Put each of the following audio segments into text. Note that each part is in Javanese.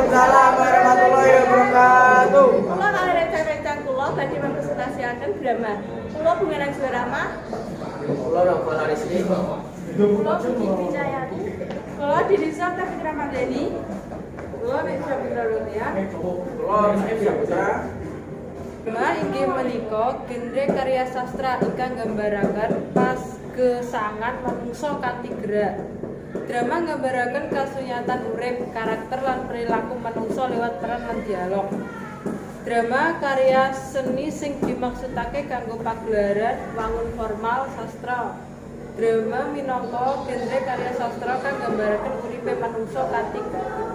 Waalaikumsalam warahmatullahi wabarakatuh. Kula kali rencang-rencang kula badhe mempresentasiaken drama. Kula Bungaran Juwarama. Kula Novel Arisli. Kula Budi Wijayani. Kula Didi Sabta Fitra Mardani. Kula Nisra Putra Rutia. Kula Rizky Saputra. Drama inggih menika genre karya sastra ingkang nggambaraken pasgesangan manungsa kanthi gerak. Drama nggambaraken kasunyatan urip, karakter lan perilaku manungsa lewat peran lan dialog. Drama karya seni sing dimaksudake kanggo pagelaran wangun formal sastra. Drama minangka genre karya sastra kang nggambaraken uripe manungsa kanthi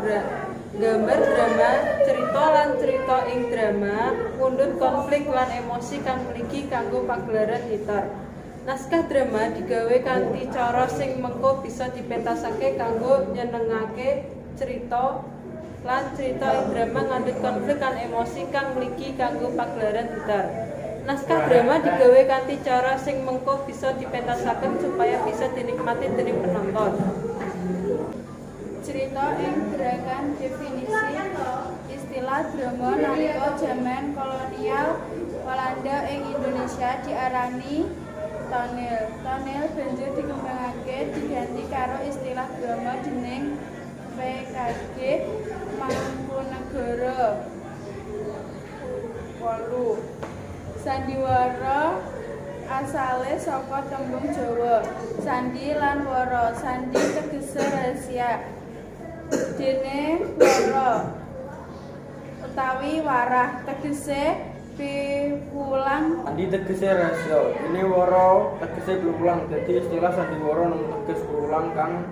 gerak. Gambar drama, cerita lan cerita ing drama ngundhut konflik lan emosi kang mligi kanggo pagelaran teater. Naskah drama digawe kanthi cara sing mengko bisa dipentasake kanggo nyenengake cerita lan cerita ing drama ngandhut konflik lan emosi kang mligi kanggo pagelaran teater. Naskah drama digawe kanthi cara sing mengko bisa dipentasaken supaya bisa dinikmati dening penonton. Cerita ing gerakan definisi istilah drama nalika jaman kolonial Walanda ing Indonesia diarani tonel. Tonel banjur dikembangake diganti karo istilah drama dening PKG Mangkunegara. 8. Sandiwara asale saka tembung Jawa. Sandi lan wara. Sandi tegese rahasia. Dene wara utawi warah tegese piwulang. Sandi tegese rahasia. Ini wara tegese piwulang. Jadi istilah sandiwara nang teges piwulang kang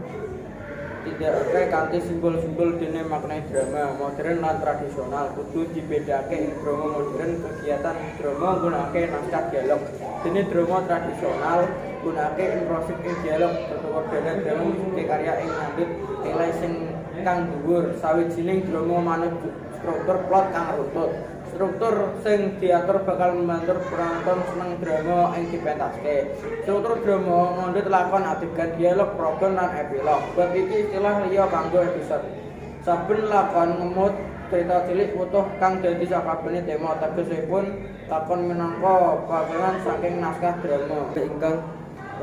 didhawuhake kanthi simbol-simbol dene maknane drama modern lan tradisional. Kudu dibedakake ing drama modern kegiatan drama nggunakake naskah dialog. Dene drama tradisional nggunakake improvisasi ing dialog utawa drama musik karya ing ngandhut nilai sing kang dhuwur. Sawijining drama manut struktur plot kang runtut. Struktur sing diatur bakal membantu penonton seneng drama ing dipentaske. Struktur drama ngandhut lakon, adegan, dialog, program lan epilog. Bab iki istilah liya kanggo episode. Saben lakon ngemut cerita cilik utuh kang dadi sakabehane tema. Tegesipun lakon minangka bagean saking naskah drama ingkang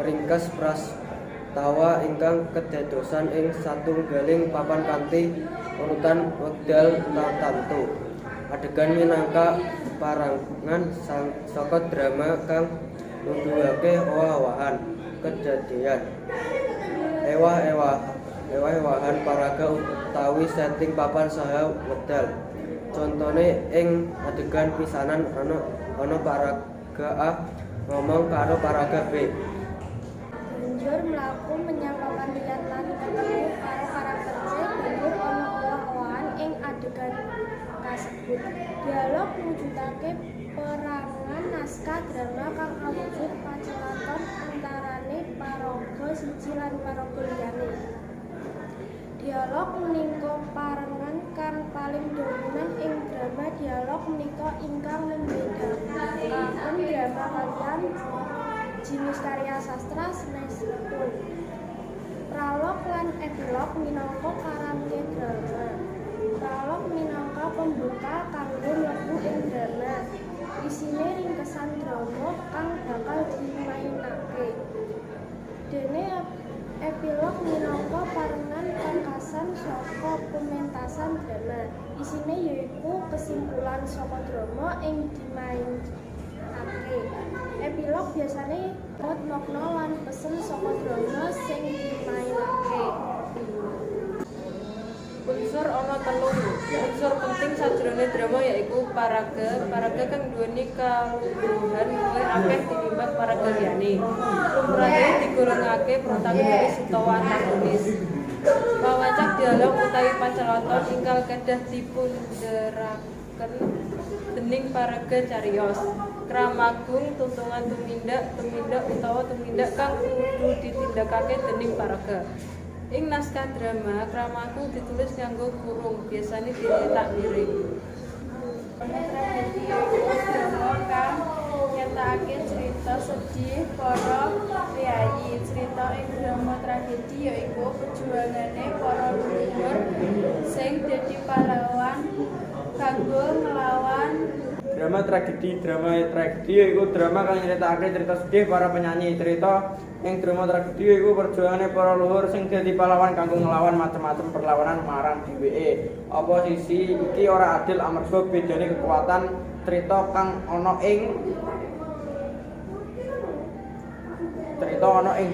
meringkas prastawa ingkang kedadosan ing satunggaling papan kanthi urutan wekdal tartamtu. Adegan minangka parangan saka drama kang nuduhake owah-owahan kedadian ewah-ewahan paraga utawi setting papan saha wekdal. Contone ing adegan pisanan ana paraga A ngomong karo paraga B. Banjur mlaku menyang papan liyan lan ketemu karo karakter C. Banjur ana owah-owahan ing adegan kasebut. Dialog mujudake perangan naskah drama kang awujud pacelaton antarane paraga siji lan paraga liyane. Dialog menika parangan kang paling dominan ing drama. Dialog menika ingkang membedakaken drama kaliyan jinis karya sastra sanesipun. Pralog lan epilog minangka karange drama. Pralog minangka pembuka kanggo mlebu ing drama. Isine ringkesan drama kang bakal dimainake. Dene epilog minangka parengan pungkasan saka pementasan drama. Isine yaiku kesimpulan saka drama ing dimainake. Epilog biasane ngot makna lan pesen saka drama sing dimainake. Unsur ana telu unsur penting sajroning drama yaiku paraga. Paraga kang nduweni kalungguhan luwih akeh tinimbang paraga liyane. Lumrahe digolongake protagonis utawa antagonis. Pawacak dialog utawi pacelaton ingkang kedah dipundharaken dening paraga cariyos. Kramagung tuntungan tumindak utawa tumindak kang kudu ditindakake dening paraga. Ing naskah drama, kramagung ditulis nganggo kurung, biasane dicetak miring. Tragedi drama kang nyatakake cerita sedih para priyayi. Cerita ing drama tragedi yaiku perjuangane para leluhur sing dadi pahlawan drama tragedi. Drama tragedi iku drama kang nyeritakake cerita sedih para penyanyi. Cerita ing drama tragedi iku perjuangane para leluhur sing dadi pahlawan kanggo nglawan macem-macem perlawanan marang dheweke. Oposisi iki ora adil amarga bedane kekuatan cerita kang ana ing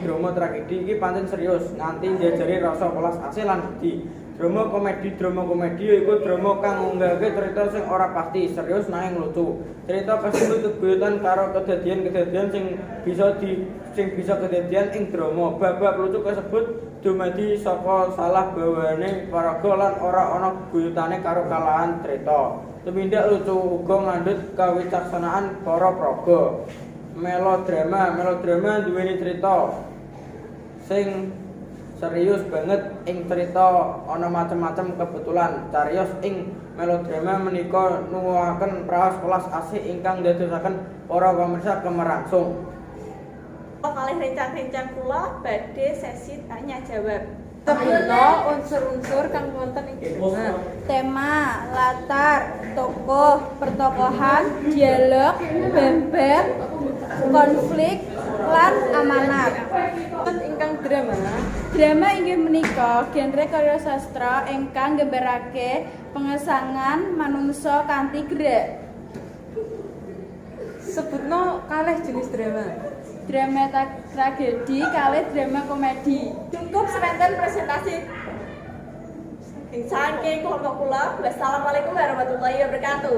drama tragedi iki pancen serius nganti njajari rasa welas asih lan budi. Drama komedi iku drama kang ngunggahke cerita sing ora pasti, serius nanging lucu. Cerita kasebut geguyutan karo kedadian-kedadian sing bisa kedadian ing drama. Bab-bab lucu kasebut dumadi saka salah bawane paraga lan ora ana geguyutane karo kalahan cerita. Tumindak lucu uga ngandhut kawicaksanaan para praga. Melodrama duweni cerita sing serius banget ing cerita ana macem-macem kebetulan. Cariyos ing melodrama menika nuwuhaken praos welas asih ingkang ndadosaken para pamirsa kemerangsung. Kalih rencang-rencang kula badhe sesi tanya jawab. Sebutno unsur-unsur kang wonten ing drama. Tema, latar, tokoh, pertokohan, dialog, bab, konflik, lan amanat. Ingkang drama Drama inggih menika genre karya sastra ingkang nggambarake pengesangan manungsa kanthi gerak. sebutno kalih jenis drama. Drama tragedi kalih drama komedi. Cukup semanten presentasi saking kelompok kula. Wassalamualaikum warahmatullahi wabarakatuh.